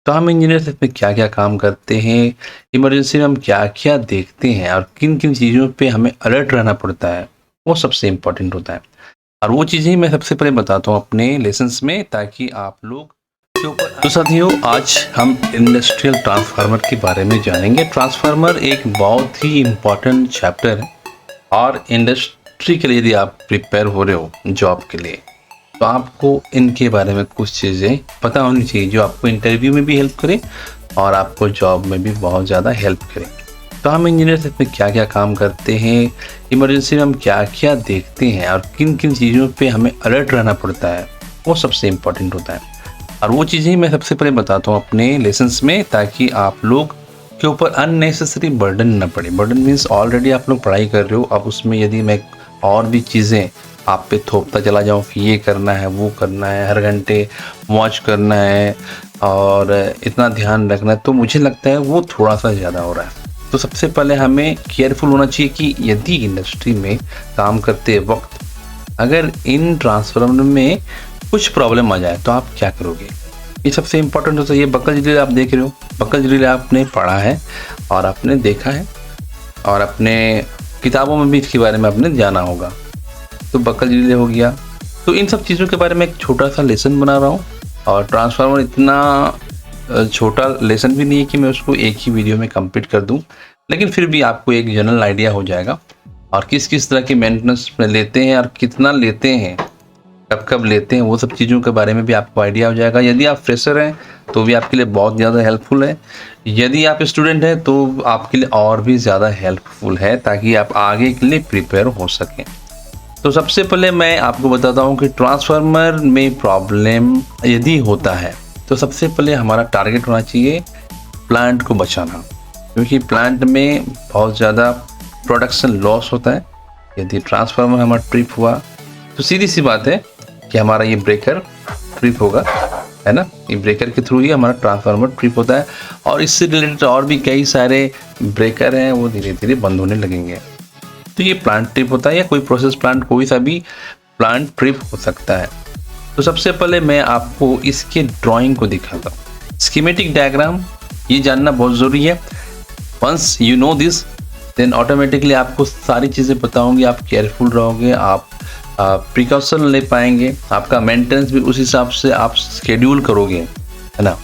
तो हम इंजीनियर्स इसमें क्या-क्या काम करते हैं, इमरजेंसी में हम क्या-क्या देखते हैं और किन-किन चीज़ों पे हमें अलर्ट रहना पड़ता है, वो सबसे इम्पोर्टेंट होता है। और वो चीज़ें ही मैं सबसे पहले बताता हूँ अपने लेसन्स में ताकि आप लोग के ऊपर तो साथियों आज हम इंडस्ट्रियल ट्रांसफार्मर के बारे में जानेंगे। ट्रांसफार्मर एक बहुत ही इम्पोर्टेंट चैप्टर है और इंडस्ट्री के लिए यदि आप प्रिपेयर हो रहे हो जॉब के लिए तो आपको इनके बारे में कुछ चीज़ें पता होनी चाहिए जो आपको इंटरव्यू में भी हेल्प करे और आपको जॉब में भी बहुत ज़्यादा हेल्प करे। तो हम इंजीनियर्स इसमें क्या-क्या काम करते हैं, इमरजेंसी में हम क्या-क्या देखते हैं और किन-किन चीज़ों पे हमें अलर्ट रहना पड़ता है, वो सबसे इम्पोर्टेंट होता है। और वो चीज़ें ही मैं सबसे पहले बताता हूँ अपने लेसन्स में ताकि आप लोग के ऊपर अननेसेसरी बर्डन ना पड़े। बर्डन मीन्स ऑलरेडी आप लोग पढ़ाई कर रहे हो, अब उसमें यदि मैं और भी चीज़ें आप पे थोपता चला जाऊँ कि ये करना है, वो करना है, हर घंटे वॉच करना है और इतना ध्यान रखना है, तो मुझे लगता है वो थोड़ा-सा ज़्यादा हो रहा है। तो सबसे पहले हमें केयरफुल होना चाहिए कि यदि इंडस्ट्री में काम करते वक़्त अगर इन ट्रांसफार्मर में कुछ प्रॉब्लम आ जाए तो आप क्या करोगे? ये सबसे इम्पोर्टेंट होता है। ये बकल ड्रिल आप देख रहे हो, बकल ड्रिल आपने पढ़ा है और आपने देखा है और अपने किताबों में भी इसके बारे में आपने जाना होगा। तो बकल ड्रिल हो गया, तो इन सब चीज़ों के बारे में एक छोटा-सा लेसन बना रहा हूँ और ट्रांसफार्मर इतना छोटा लेसन भी नहीं है कि मैं उसको एक ही वीडियो में कंप्लीट कर दूँ, लेकिन फिर भी आपको एक जनरल आइडिया हो जाएगा और किस-किस तरह की मेंटेनेंस में लेते हैं और कितना लेते हैं, कब-कब लेते हैं, वो सब चीज़ों के बारे में भी आपको आइडिया हो जाएगा। यदि आप फ्रेशर हैं, तो भी आपके लिए बहुत ज़्यादा हेल्पफुल है। यदि आप स्टूडेंट हैं, तो आपके लिए और भी ज़्यादा हेल्पफुल है ताकि आप आगे के लिए प्रिपेयर हो सकें। तो सबसे पहले मैं आपको बताता हूँ कि ट्रांसफार्मर में प्रॉब्लम यदि होता है, तो सबसे पहले हमारा टारगेट होना चाहिए प्लांट को बचाना, क्योंकि प्लांट में बहुत ज़्यादा प्रोडक्शन लॉस होता है। यदि ट्रांसफार्मर हमारा ट्रिप हुआ, तो सीधी सी बात है कि हमारा ये ब्रेकर ट्रिप होगा, है ना? ये ब्रेकर के थ्रू ही हमारा ट्रांसफार्मर ट्रिप होता है और इससे रिलेटेड और भी कई सारे ब्रेकर हैं, वो धीरे-धीरे बंद होने लगेंगे। तो ये प्लांट ट्रिप होता है या कोई प्रोसेस प्लांट, कोई सा भी प्लांट ट्रिप हो सकता है। तो सबसे पहले मैं आपको इसके ड्राइंग को दिखाता हूँ। स्कीमेटिक डायग्राम ये जानना बहुत ज़रूरी है। Once you know this then automatically आपको सारी चीज़ें पता होंगी, आप केयरफुल रहोगे, आप प्रिकॉशन ले पाएंगे, आपका मेंटेनेंस भी उस हिसाब से आप शेड्यूल करोगे, है ना?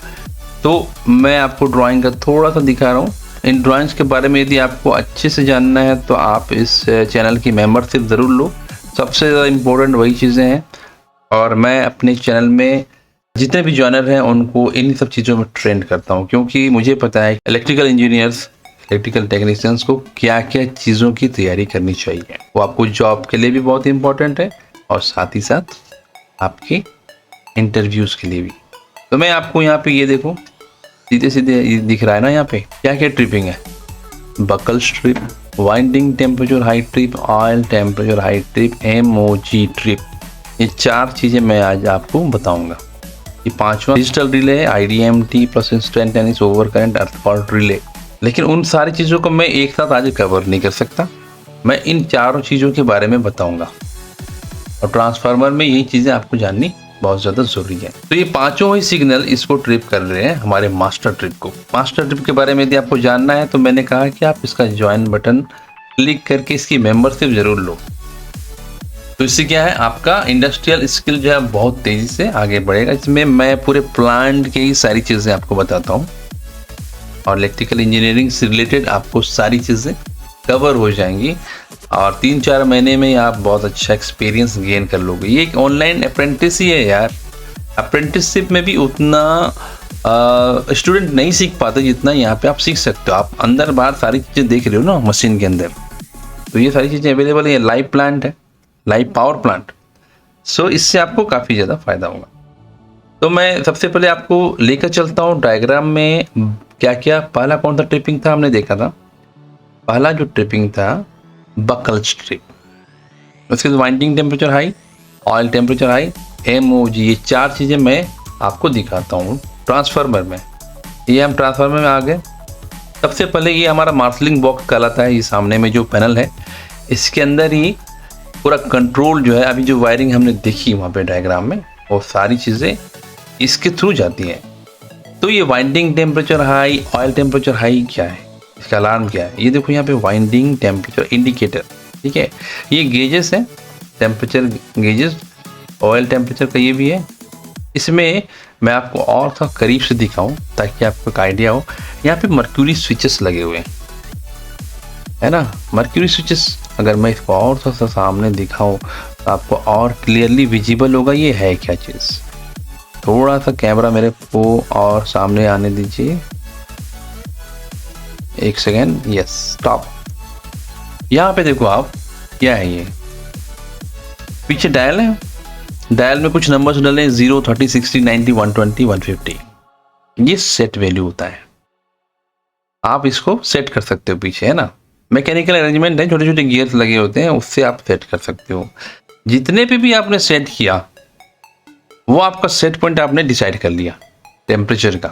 तो मैं आपको ड्राइंग का थोड़ा सा दिखा रहा हूँ। इन ड्राइंग्स के बारे में यदि आपको अच्छे से जानना है तो आप इस चैनल की मेंबरशिप ज़रूर लो। सबसे ज़्यादा इम्पोर्टेंट वही चीज़ें हैं और मैं अपने चैनल में जितने भी जॉनर हैं उनको इन सब चीज़ों में ट्रेंड करता हूँ, क्योंकि मुझे पता है इलेक्ट्रिकल इंजीनियर्स, इलेक्ट्रिकल टेक्नीशियंस को क्या-क्या चीज़ों की तैयारी करनी चाहिए। वो आपको जॉब के लिए भी बहुत इम्पोर्टेंट है और साथ ही साथ आपके इंटरव्यूज़ के लिए भी। तो मैं आपको यहाँ पे ये देखो सीधे-सीधे ये दिख रहा है ना, यहाँ पे क्या-क्या ट्रिपिंग है। Buckle strip, winding temperature high trip, oil temperature high trip, MOG trip. ये 4 चीज़ें मैं आज आपको बताऊंगा। ये 5वां डिजिटल रिले है, IDMT plus instantaneous over current earth fault relay. लेकिन उन सारी चीज़ों को मैं एक साथ आज कवर नहीं कर सकता, मैं इन 4 चीज़ों के बारे में बताऊँगा और ट्रांसफार्मर में यही चीज़ें आपको जाननी बहुत ज़्यादा ज़रूरी है। तो ये 5 ही सिग्नल इसको ट्रिप कर रहे हैं, हमारे मास्टर ट्रिप को। मास्टर ट्रिप के बारे में यदि आपको जानना है तो मैंने कहा कि आप इसका ज्वाइन बटन क्लिक करके इसकी मेंबरशिप ज़रूर लो। तो इससे क्या है, आपका इंडस्ट्रियल स्किल जो है बहुत तेज़ी से आगे बढ़ेगा। इसमें मैं पूरे प्लांट की ही सारी चीज़ें आपको बताता हूँ और इलेक्ट्रिकल इंजीनियरिंग से रिलेटेड आपको सारी चीज़ें कवर हो जाएंगी और 3-4 महीने में आप बहुत अच्छा एक्सपीरियंस गेन कर लोगे। ये एक ऑनलाइन अप्रेंटिस ही है यार। अप्रेंटिसशिप में भी उतना स्टूडेंट नहीं सीख पाते जितना यहाँ पे आप सीख सकते हो। आप अंदर बाहर सारी चीज़ें देख रहे हो ना मशीन के अंदर, तो ये सारी चीज़ें अवेलेबल है। लाइव प्लांट है, लाइव पावर प्लांट, सो इससे आपको काफ़ी ज़्यादा फायदा होगा। तो मैं सबसे पहले आपको लेकर चलता हूँ डायग्राम में क्या क्या। पहला कौन सा ट्रिपिंग था हमने देखा था, पहला जो ट्रिपिंग था बकल स्ट्रिप। उसके बाद winding temperature high, oil temperature high, MOG, ये 4 चीज़ें मैं आपको दिखाता हूँ ट्रांसफार्मर में। ये हम ट्रांसफार्मर में आ गए। सबसे पहले ये हमारा मार्शलिंग बॉक्स कहलाता है। ये सामने में जो पैनल है इसके अंदर ही पूरा कंट्रोल जो है, अभी जो वायरिंग हमने देखी वहाँ पे डायग्राम में, वो सारी चीज़ें इसके थ्रू जाती हैं। तो ये winding temperature high, oil temperature high क्या है, इसका अलार्म क्या है? ये देखो यहाँ पे वाइंडिंग टेम्परेचर इंडिकेटर, ठीक है, ये गेजेस है, टेम्परेचर गेजेस, ऑयल टेम्परेचर का ये भी है। इसमें मैं आपको और थोड़ा करीब से दिखाऊं ताकि आपको एक आइडिया हो। यहाँ पे मर्क्यूरी स्विचेस लगे हुए हैं, है ना, मर्क्यूरी स्विचेस। अगर मैं इसको और थोड़ा सा सामने दिखाऊं तो आपको और क्लियरली विजिबल होगा ये है क्या चीज़। थोड़ा सा कैमरा मेरे को और सामने आने दीजिए, एक सेकेंड, यस, स्टॉप। यहाँ पे देखो आप, क्या है ये, पीछे डायल है, डायल में कुछ नंबर्स डाले, 0, 30, 60, 90, 120, 150। ये सेट वैल्यू होता है, आप इसको सेट कर सकते हो पीछे, है ना, मैकेनिकल अरेंजमेंट है, छोटे छोटे गियर्स लगे होते हैं, उससे आप सेट कर सकते हो। जितने पे भी आपने सेट किया वो आपका सेट पॉइंट आपने डिसाइड कर लिया टेम्परेचर का।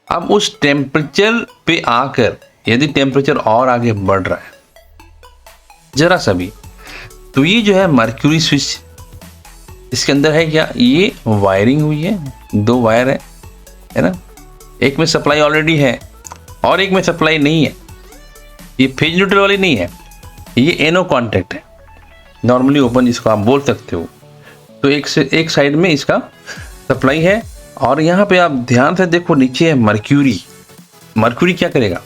अब उस टेम्परेचर पे आकर यदि टेम्परेचर और आगे बढ़ रहा है जरा सा भी, तो ये जो है मर्क्यूरी स्विच, इसके अंदर है क्या, ये वायरिंग हुई है, 2 वायर है ना, एक में सप्लाई ऑलरेडी है और एक में सप्लाई नहीं है। ये फेज न्यूट्रल वाली नहीं है, ये एनो कॉन्टैक्ट है, नॉर्मली ओपन जिसको आप बोल सकते हो। तो एक साइड में इसका सप्लाई है और यहाँ पे आप ध्यान से देखो नीचे है मर्क्यूरी। मर्क्यूरी क्या करेगा,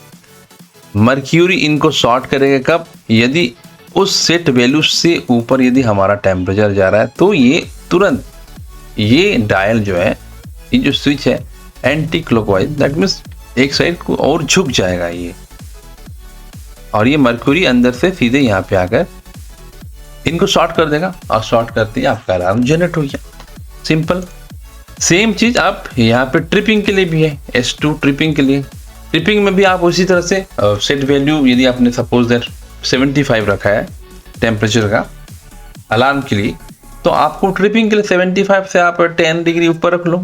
मर्क्यूरी इनको शॉर्ट करेगा कब, यदि उस सेट वैल्यू से ऊपर यदि हमारा टेम्परेचर जा रहा है तो ये तुरंत ये डायल जो है, ये जो स्विच है एंटी क्लॉकवाइज, दैट मीन्स एक साइड को और झुक जाएगा ये, और ये मर्क्यूरी अंदर से सीधे यहाँ पे आकर इनको शॉर्ट कर देगा और शॉर्ट करते ही आपका अलार्म जनरेट हो गया, सिंपल। सेम चीज आप यहाँ पे ट्रिपिंग के लिए भी है, S2 ट्रिपिंग के लिए। ट्रिपिंग में भी आप उसी तरह से सेट वैल्यू यदि आपने सपोज दैट 75 रखा है टेम्परेचर का अलार्म के लिए, तो आपको ट्रिपिंग के लिए 75 से आप 10 डिग्री ऊपर रख लो,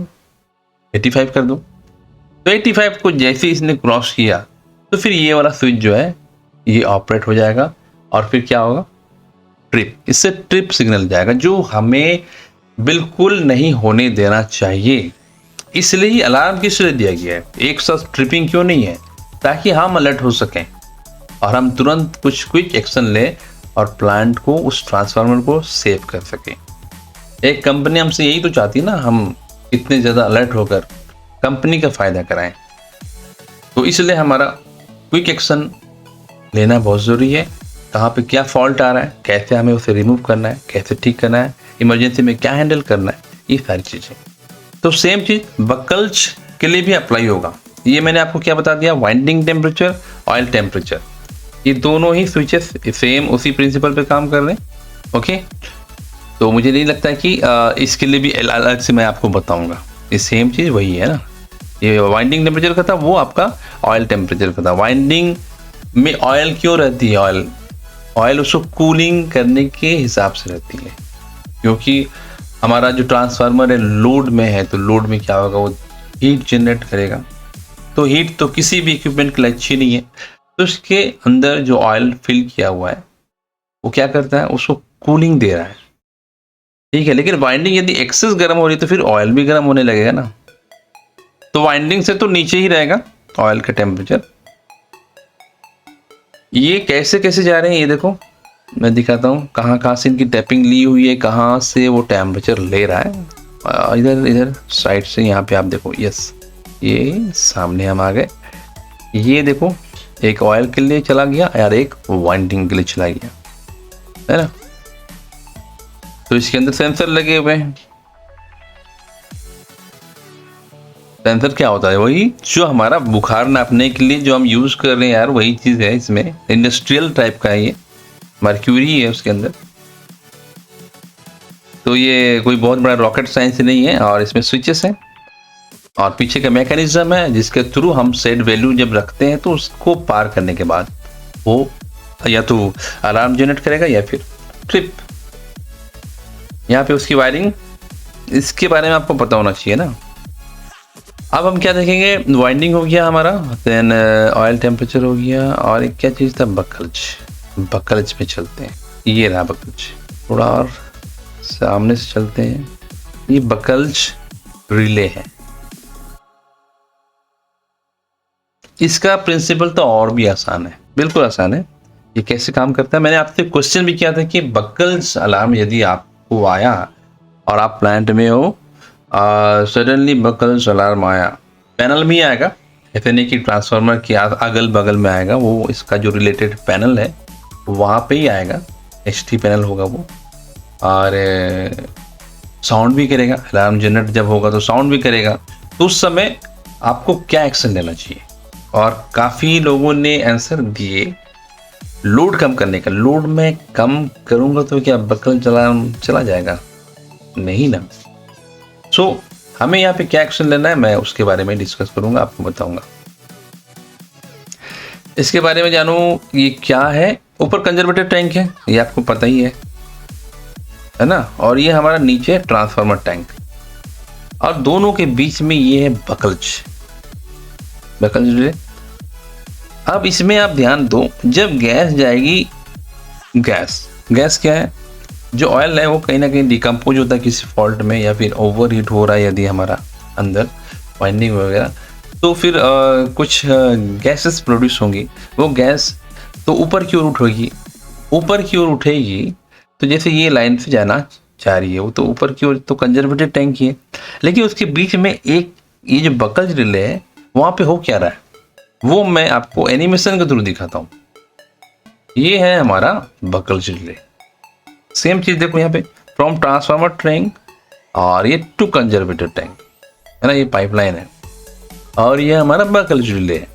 85 कर दो। तो 85 को जैसे इसने क्रॉस किया तो फिर ये वाला स्विच जो है ये ऑपरेट हो जाएगा और फिर क्या होगा, ट्रिप, इससे ट्रिप सिग्नल जाएगा जो हमें बिल्कुल नहीं होने देना चाहिए। इसलिए ही अलार्म किस लिए दिया गया है, एक साथ ट्रिपिंग क्यों नहीं है, ताकि हम अलर्ट हो सकें और हम तुरंत कुछ क्विक एक्शन लें और प्लांट को, उस ट्रांसफार्मर को सेव कर सकें। एक कंपनी हमसे यही तो चाहती है ना, हम इतने ज़्यादा अलर्ट होकर कंपनी का फ़ायदा कराएं। तो इसलिए हमारा क्विक एक्शन लेना बहुत ज़रूरी है। कहाँ पे क्या फॉल्ट आ रहा है, कैसे हमें उसे रिमूव करना है, कैसे ठीक करना है, इमरजेंसी में क्या हैंडल करना है, ये सारी चीज़ें। तो सेम चीज़ बकल्स के लिए भी अप्लाई होगा। ये मैंने आपको क्या बता दिया, वाइंडिंग टेम्परेचर, ऑयल टेम्परेचर, ये दोनों ही स्विचेस सेम उसी प्रिंसिपल पे काम कर रहे हैं। ओके, तो मुझे नहीं लगता कि इसके लिए भी अलग से मैं आपको बताऊंगा, ये सेम चीज़ वही है ना। ये वाइंडिंग टेम्परेचर का था, वो आपका ऑयल टेम्परेचर का था। वाइंडिंग में ऑयल क्यों रहती है, ऑयल उसको कूलिंग करने के हिसाब से रहती है, क्योंकि हमारा जो ट्रांसफार्मर है लोड में है, तो लोड में क्या होगा, वो हीट जनरेट करेगा। तो हीट तो किसी भी इक्विपमेंट के लिए अच्छी नहीं है, तो उसके अंदर जो ऑयल फिल किया हुआ है वो क्या करता है, उसको कूलिंग दे रहा है, ठीक है। लेकिन वाइंडिंग यदि एक्सेस गर्म हो रही है तो फिर ऑयल भी गर्म होने लगेगा ना, तो वाइंडिंग से तो नीचे ही रहेगा ऑयल का टेम्परेचर। ये कैसे कैसे जा रहे हैं, ये देखो मैं दिखाता हूँ कहाँ कहाँ से इनकी टैपिंग ली हुई है, कहाँ से वो टेम्परेचर ले रहा है। इधर साइड से यहाँ पे आप देखो, यस, ये सामने हम आ गए। ये देखो एक ऑयल के लिए चला गया और एक वाइंडिंग के लिए चला गया, है ना। तो इसके अंदर सेंसर लगे हुए हैं। सेंसर क्या होता है, वही जो हमारा बुखार नापने के लिए जो हम यूज कर रहे हैं यार, वही चीज है। इसमें इंडस्ट्रियल टाइप का है, ये मर्क्यूरी है उसके अंदर। तो ये कोई बहुत बड़ा रॉकेट साइंस नहीं है, और इसमें स्विचेस हैं और पीछे का मैकेनिज्म है जिसके थ्रू हम सेट वैल्यू जब रखते हैं तो उसको पार करने के बाद वो या तो अलार्म जनरेट करेगा या फिर ट्रिप। यहाँ पे उसकी वायरिंग, इसके बारे में आपको पता होना चाहिए ना। अब हम क्या देखेंगे, वाइंडिंग हो गया हमारा, देन ऑयल टेम्परेचर हो गया, और एक क्या चीज़ था, बकल्स पे चलते हैं। ये रहा बकल्स, थोड़ा और सामने से चलते हैं। ये बकल्स रिले है, इसका प्रिंसिपल तो और भी आसान है, बिल्कुल आसान है। ये कैसे काम करता है, मैंने आपसे क्वेश्चन भी किया था कि बकल्स अलार्म यदि आपको आया और आप प्लांट में हो, सडनली बकल्स अलार्म आया, पैनल में ही आएगा, ऐसे नहीं कि ट्रांसफार्मर के अगल बगल में आएगा, वो इसका जो रिलेटेड पैनल है वहाँ पे ही आएगा, एचटी पैनल होगा वो, और साउंड भी करेगा। अलार्म जनरेट जब होगा तो साउंड भी करेगा। तो उस समय आपको क्या एक्शन लेना चाहिए, और काफ़ी लोगों ने आंसर दिए लोड कम करने का। लोड मैं कम करूँगा तो क्या बकल चला जाएगा? नहीं ना। सो हमें यहाँ पे क्या एक्शन लेना है, मैं उसके बारे में डिस्कस करूँगा, आपको बताऊँगा। इसके बारे में जानू ये क्या है। ऊपर कंजर्वेटर टैंक है, ये आपको पता ही है ना, और ये हमारा नीचे ट्रांसफार्मर टैंक, और दोनों के बीच में ये है बकल्स रिले। अब इसमें आप ध्यान दो, जब गैस जाएगी, गैस क्या है, जो ऑयल है वो कहीं ना कहीं डिकम्पोज होता है किसी फॉल्ट में, या फिर ओवर हीट हो रहा है यदि हमारा अंदर वाइंडिंग वगैरह, तो फिर कुछ गैसेस प्रोड्यूस होंगी। वो गैस तो ऊपर की ओर उठेगी, तो जैसे ये लाइन से जाना चाह रही है वो तो ऊपर की ओर, तो कंजर्वेटिव टैंक ही है। लेकिन उसके बीच में एक ये जो बकल्स रिले है, वहाँ पे हो क्या रहा है वो मैं आपको एनिमेशन के थ्रू दिखाता हूँ। ये है हमारा बकल्स रिले। सेम चीज देखो यहाँ पे, फ्रॉम ट्रांसफार्मर टैंक, और ये टू कंजर्वेटिव टैंक है ना, ये पाइपलाइन है, और ये हमारा बकल्स रिले है।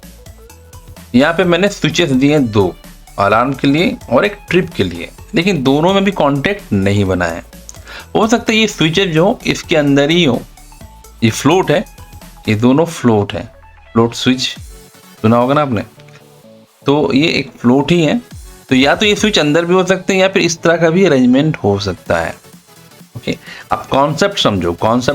यहाँ पे मैंने स्विचेस दिए हैं 2, अलार्म के लिए और एक ट्रिप के लिए, लेकिन दोनों में भी कांटेक्ट नहीं बना है। हो सकता है ये स्विचेस जो इसके अंदर ही हो, ये फ्लोट है, ये दोनों फ्लोट है, फ्लोट स्विच सुना होगा ना आपने, तो ये एक फ्लोट ही है। तो या तो ये स्विच अंदर भी हो सकते हैं, या फिर इस तरह का भी अरेंजमेंट हो सकता है। ओके, आप कॉन्सेप्ट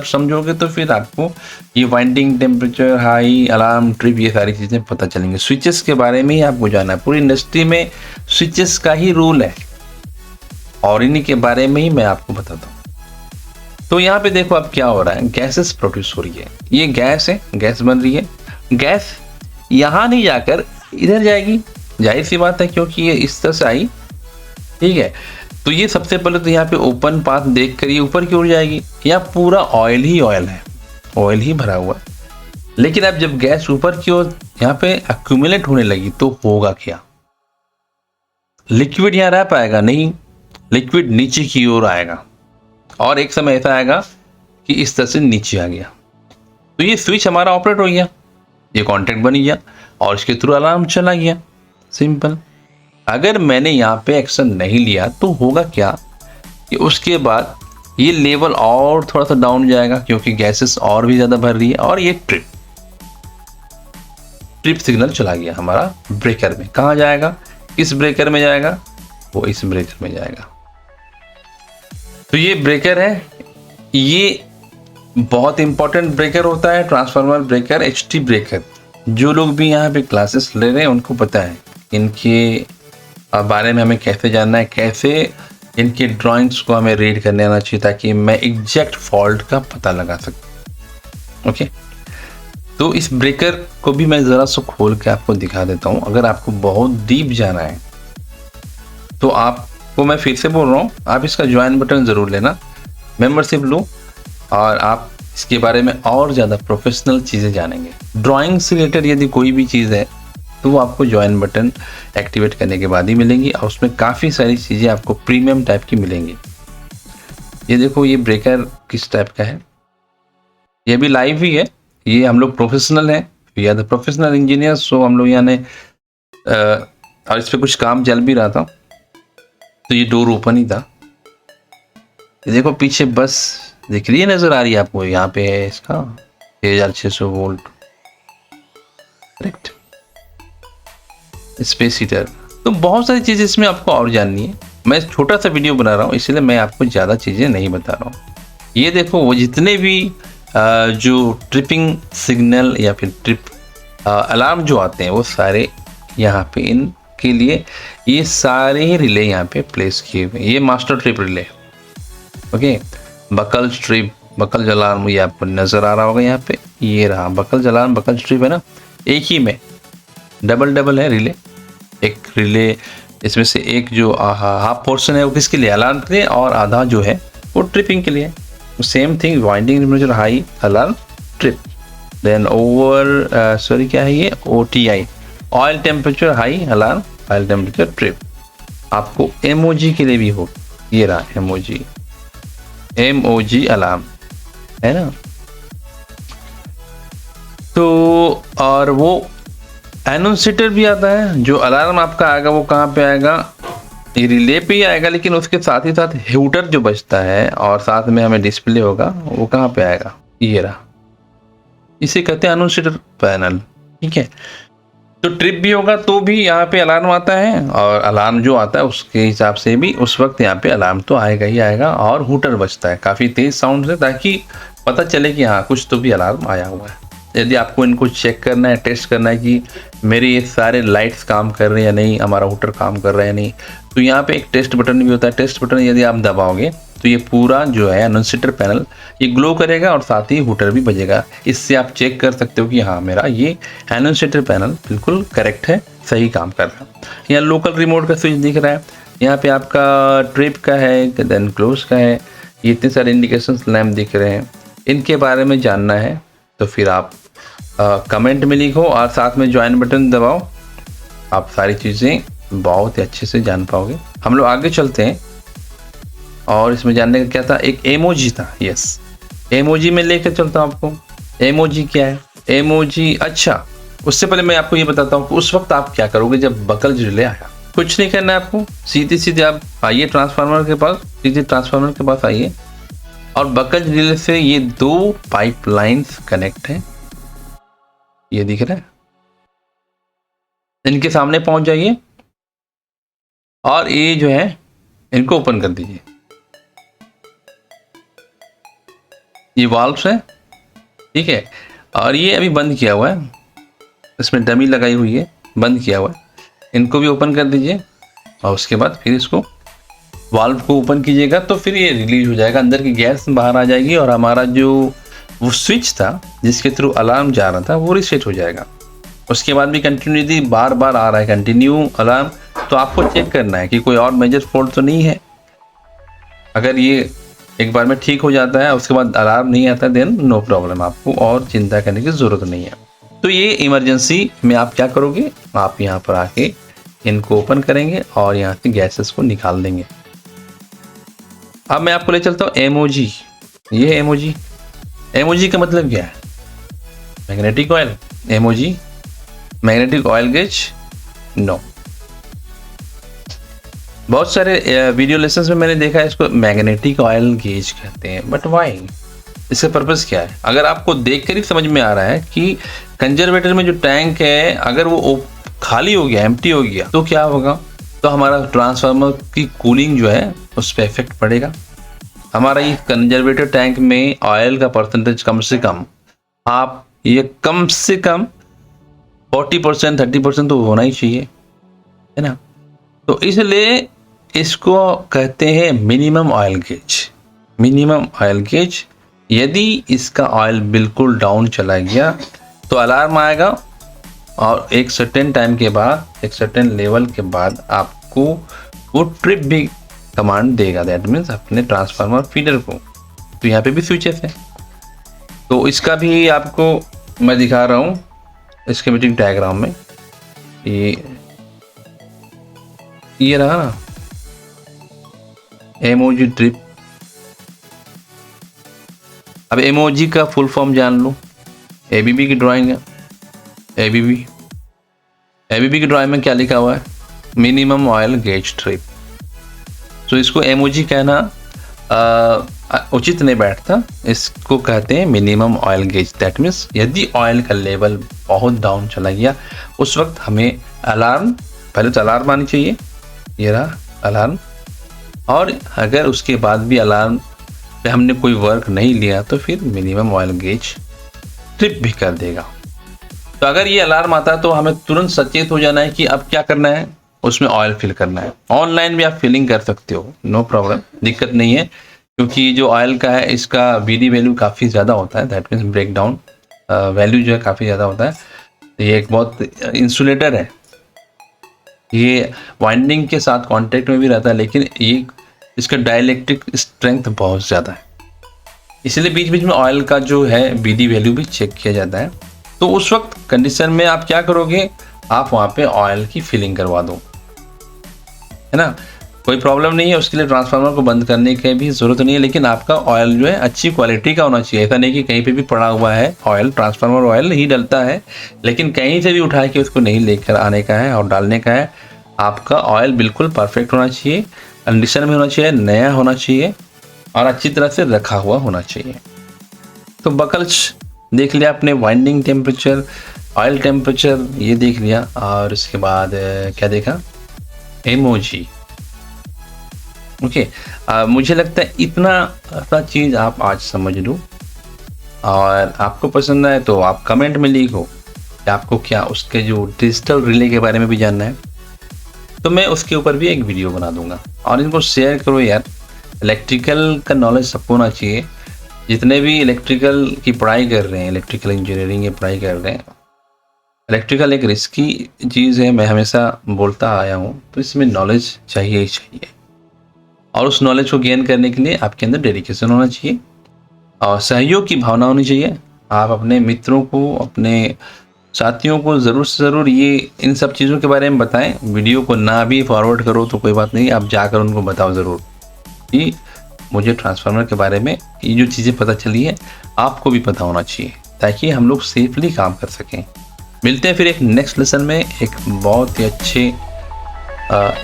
समझोगे तो फिर आपको ये winding, temperature, high, alarm, trip, ये सारी चीज़ें पता चलेंगी। स्विचेस के बारे में ही आपको जानना है, पूरी इंडस्ट्री में स्विचेस का ही रूल है, और इन्हीं के बारे में ही मैं आपको बताता हूँ। तो यहाँ पे देखो अब क्या हो रहा है, गैसेस प्रोड्यूस हो रही है, ये गैस है, गैस बन रही है। गैस यहाँ नहीं जाकर इधर जाएगी, जाहिर सी बात है, क्योंकि ये इस तरह से आई, ठीक है। तो ये सबसे पहले तो यहाँ पे ओपन पाथ देख कर ये ऊपर की ओर जाएगी, यहाँ पूरा ऑयल है, ऑयल ही भरा हुआ है। लेकिन अब जब गैस ऊपर की ओर यहाँ पे अक्यूमुलेट होने लगी तो होगा क्या, लिक्विड यहाँ रह पाएगा नहीं, लिक्विड नीचे की ओर आएगा, और एक समय ऐसा आएगा कि इस तरह से नीचे आ गया। तो ये स्विच हमारा ऑपरेट हो गया, ये कॉन्टैक्ट बन गया, और इसके थ्रू अलार्म चला गया। सिंपल। अगर मैंने यहाँ पे एक्शन नहीं लिया तो होगा क्या कि उसके बाद ये लेवल और थोड़ा सा डाउन जाएगा, क्योंकि गैसेस और भी ज़्यादा भर रही है, और ये ट्रिप सिग्नल चला गया हमारा ब्रेकर में। कहाँ जाएगा, किस ब्रेकर में जाएगा, वो इस ब्रेकर में जाएगा। तो ये ब्रेकर है, ये बहुत इंपॉर्टेंट ब्रेकर होता है, ट्रांसफार्मर ब्रेकर, एचटी ब्रेकर। जो लोग भी यहाँ पे क्लासेस ले रहे हैं उनको पता है इनके बारे में हमें कैसे जानना है, कैसे इनके ड्राइंग्स को हमें रीड करने आना चाहिए, ताकि मैं एग्जैक्ट फॉल्ट का पता लगा सकूं। ओके, तो इस ब्रेकर को भी मैं ज़रा सा खोल के आपको दिखा देता हूँ। अगर आपको बहुत डीप जाना है तो आपको मैं फिर से बोल रहा हूँ, आप इसका ज्वाइन बटन ज़रूर लेना, मेंबरशिप लो, और आप इसके बारे में और ज़्यादा प्रोफेशनल चीज़ें जानेंगे। ड्राइंग से रिलेटेड यदि कोई भी चीज़ है तो वो आपको ज्वाइन बटन एक्टिवेट करने के बाद ही मिलेंगी, और उसमें काफ़ी सारी चीज़ें आपको प्रीमियम टाइप की मिलेंगी। ये देखो, ये ब्रेकर किस टाइप का है, ये भी लाइव ही है, ये हम लोग प्रोफेशनल हैं, we are the professional engineer. So हम लोग यानी और इस पर कुछ काम चल भी रहा था, तो ये डोर ओपन ही था। ये देखो पीछे बस दिख रही है, नज़र आ रही है आपको, यहाँ पे है इसका 6600 वोल्ट, करेक्ट, स्पेस हीटर। तो बहुत सारी चीज़ें इसमें आपको और जाननी है। मैं छोटा सा वीडियो बना रहा हूँ, इसलिए मैं आपको ज़्यादा चीज़ें नहीं बता रहा हूँ। ये देखो, वो जितने भी जो ट्रिपिंग सिग्नल या फिर ट्रिप अलार्म जो आते हैं, वो सारे यहाँ पे इनके लिए ये सारे ही रिले यहाँ पे प्लेस किए हुए। ये master trip relay, okay, buckles trip, buckles alarm, ये आपको नज़र आ रहा होगा यहाँ पे, ये रहा बकल्स अलार्म, बकल्स ट्रिप है ना, एक ही में डबल डबल है रिले। एक रिले इसमें से एक जो हाफ पोर्शन है वो किसके लिए, अलार्म के लिए, और आधा जो है वो ट्रिपिंग के लिए। Same thing, winding temperature high, alarm, trip. Then over sorry क्या है ये, OTI, oil temperature high, alarm, oil temperature, trip. आपको MOG के लिए भी हो, ये रहा MOG अलार्म, है ना। तो और वो एनोंसिएटर भी आता है। जो अलार्म आपका आएगा वो कहाँ पे आएगा, ये रिले पे ही आएगा, लेकिन उसके साथ ही साथ ह्यूटर जो बजता है और साथ में हमें डिस्प्ले होगा, वो कहाँ पे आएगा, ये रहा। इसे कहते हैं एनोंसिएटर पैनल, ठीक है। तो ट्रिप भी होगा तो भी यहाँ पे अलार्म आता है, और अलार्म जो आता है उसके हिसाब से भी उस वक्त यहाँ पे अलार्म तो आएगा ही आएगा, और हूटर बजता है काफ़ी तेज साउंड से, ताकि पता चले कि हाँ कुछ तो भी अलार्म आया हुआ है। यदि आपको इनको चेक करना है, टेस्ट करना है कि मेरे ये सारे लाइट्स काम कर रहे हैं या नहीं, हमारा हूटर काम कर रहा है या नहीं, तो यहाँ पे एक टेस्ट बटन भी होता है। टेस्ट बटन यदि आप दबाओगे तो ये पूरा जो है एनोंसिएटर पैनल ये ग्लो करेगा और साथ ही हूटर भी बजेगा। इससे आप चेक कर सकते हो कि हाँ मेरा ये एनोंसिएटर पैनल बिल्कुल करेक्ट है, सही काम कर रहा है। यहाँ लोकल रिमोट का स्विच दिख रहा है, यहाँ पे आपका ट्रिप का है, देन क्लोज का है, ये इतने सारे इंडिकेशंस लैम्प दिख रहे हैं। इनके बारे में जानना है तो फिर आप कमेंट में लिखो और साथ में ज्वाइन बटन दबाओ, आप सारी चीज़ें बहुत ही अच्छे से जान पाओगे। हम लोग आगे चलते हैं, और इसमें जानने का क्या था, एक एमोजी था, यस एमोजी में लेकर चलता हूँ आपको। एमोजी क्या है, एमोजी, अच्छा उससे पहले मैं आपको ये बताता हूँ कि उस वक्त आप क्या करोगे जब बकल रिले आया। कुछ नहीं करना है आपको, सीधे सीधे आप आइए ट्रांसफार्मर के पास, सीधे ट्रांसफार्मर के पास आइए, और बकल रिले से ये 2 पाइपलाइंस कनेक्ट हैं, ये दिख रहा है, इनके सामने पहुंच जाइए और ये जो है इनको ओपन कर दीजिए। ये वाल्व्स है, ठीक है, और ये अभी बंद किया हुआ है, इसमें डमी लगाई हुई है, बंद किया हुआ है, इनको भी ओपन कर दीजिए। और उसके बाद फिर इसको वाल्व को ओपन कीजिएगा तो फिर ये रिलीज हो जाएगा, अंदर की गैस बाहर आ जाएगी, और हमारा जो वो स्विच था जिसके थ्रू अलार्म जा रहा था वो रीसेट हो जाएगा। उसके बाद भी कंटिन्यू यदि बार बार आ रहा है कंटिन्यू अलार्म, तो आपको चेक करना है कि कोई और मेजर फॉल्ट तो नहीं है। अगर ये एक बार में ठीक हो जाता है उसके बाद अलार्म नहीं आता, देन नो प्रॉब्लम, आपको और चिंता करने की ज़रूरत नहीं है। तो ये इमरजेंसी में आप क्या करोगे, आप यहाँ पर आके इनको ओपन करेंगे और यहाँ से गैसेस को निकाल देंगे। अब मैं आपको ले चलता हूँ एमओजी। ये एमओजी, एमओजी का मतलब क्या है, magnetic oil. MOG magnetic oil gauge, no. बहुत सारे वीडियो लेसन्स में मैंने देखा है इसको मैग्नेटिक ऑयल गेज कहते हैं, बट वाई, इसका पर्पस क्या है। अगर आपको देखकर ही समझ में आ रहा है कि कंजर्वेटर में जो टैंक है अगर वो खाली हो गया, एम्प्टी हो गया, तो क्या होगा, तो हमारा ट्रांसफार्मर की कूलिंग जो है उस पर इफेक्ट पड़ेगा। हमारा ये कंजर्वेटर टैंक में ऑयल का परसेंटेज कम से कम, आप ये कम से कम 40% 30% तो होना ही चाहिए, है ना। तो इसलिए इसको कहते हैं minimum oil gauge. Minimum oil gauge, यदि इसका ऑयल बिल्कुल डाउन चला गया तो अलार्म आएगा, और एक सर्टेन टाइम के बाद, एक सर्टेन लेवल के बाद आपको वो ट्रिप भी कमांड देगा, दैट मीन्स अपने ट्रांसफार्मर फीडर को। तो यहाँ पे भी स्विचेस है, तो इसका भी आपको मैं दिखा रहा हूँ स्कीमेटिक डायग्राम में। ये रहा ना एमओजी ट्रिप। अब एमओजी का फुल फॉर्म जान लो, एबीबी की ड्राइंग है, एबीबी की ड्राइंग में क्या लिखा हुआ है, मिनिमम ऑयल गेज ट्रिप। तो इसको एमओजी कहना उचित नहीं बैठता, इसको कहते हैं minimum oil gauge. That means यदि ऑयल का लेवल बहुत डाउन चला गया उस वक्त हमें अलार्म, पहले तो अलार्म आनी चाहिए, ये रहा अलार्म, और अगर उसके बाद भी अलार्म पे हमने कोई वर्क नहीं लिया तो फिर मिनिमम ऑयल गेज ट्रिप भी कर देगा। तो अगर ये अलार्म आता है तो हमें तुरंत सचेत हो जाना है कि अब क्या करना है, उसमें ऑयल फिल करना है। ऑनलाइन भी आप फिलिंग कर सकते हो, नो प्रॉब्लम, दिक्कत नहीं है, क्योंकि जो ऑयल का है इसका वीडी वैल्यू काफ़ी ज़्यादा होता है, that means break down value जो है काफ़ी ज़्यादा होता है। ये एक बहुत इंसुलेटर है, ये वाइंडिंग के साथ कांटेक्ट में भी रहता है, लेकिन ये इसका डाइलेक्ट्रिक स्ट्रेंथ बहुत ज़्यादा है, इसलिए बीच बीच में ऑयल का जो है BD वैल्यू भी चेक किया जाता है। तो उस वक्त कंडीशन में आप क्या करोगे, आप वहाँ पे ऑयल की फिलिंग करवा दो, है ना, कोई प्रॉब्लम नहीं है। उसके लिए ट्रांसफार्मर को बंद करने की भी ज़रूरत नहीं है, लेकिन आपका ऑयल जो है अच्छी क्वालिटी का होना चाहिए। ऐसा नहीं कि कहीं पे भी पड़ा हुआ है ऑयल, ट्रांसफार्मर ऑयल ही डलता है, लेकिन कहीं से भी उठा के उसको नहीं लेकर आने का है और डालने का है। आपका ऑयल बिल्कुल परफेक्ट होना चाहिए, कंडीशन में होना चाहिए, नया होना चाहिए और अच्छी तरह से रखा हुआ होना चाहिए। तो बकल्स देख लिया आपने, वाइंडिंग टेम्परेचर, ऑयल टेम्परेचर ये देख लिया, और इसके बाद क्या देखा, एमओजी। ओके, मुझे लगता है इतना सा चीज़ आप आज समझ लो, और आपको पसंद आए तो आप कमेंट में लिखो कि आपको क्या उसके जो डिजिटल रिले के बारे में भी जानना है, तो मैं उसके ऊपर भी एक वीडियो बना दूंगा। और इनको शेयर करो यार, इलेक्ट्रिकल का नॉलेज सबको होना चाहिए। जितने भी इलेक्ट्रिकल की पढ़ाई कर रहे हैं, इलेक्ट्रिकल इंजीनियरिंग की पढ़ाई कर रहे हैं, इलेक्ट्रिकल एक रिस्की चीज़ है, मैं हमेशा बोलता आया हूँ, तो इसमें नॉलेज चाहिए ही चाहिए। और उस नॉलेज को गेन करने के लिए आपके अंदर डेडिकेशन होना चाहिए और सहयोग की भावना होनी चाहिए। आप अपने मित्रों को, अपने साथियों को ज़रूर से ज़रूर ये इन सब चीज़ों के बारे में बताएं। वीडियो को ना भी फॉरवर्ड करो तो कोई बात नहीं, आप जाकर उनको बताओ ज़रूर कि मुझे ट्रांसफार्मर के बारे में ये जो चीज़ें पता चली है आपको भी पता होना चाहिए, ताकि हम लोग सेफली काम कर सकें। मिलते हैं फिर एक नेक्स्ट लेसन में, एक बहुत ही अच्छे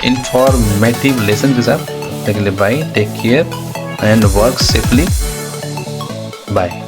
इंफॉर्मेटिव लेसन के साथ। तब तक के लिए bye, take care and work safely, bye.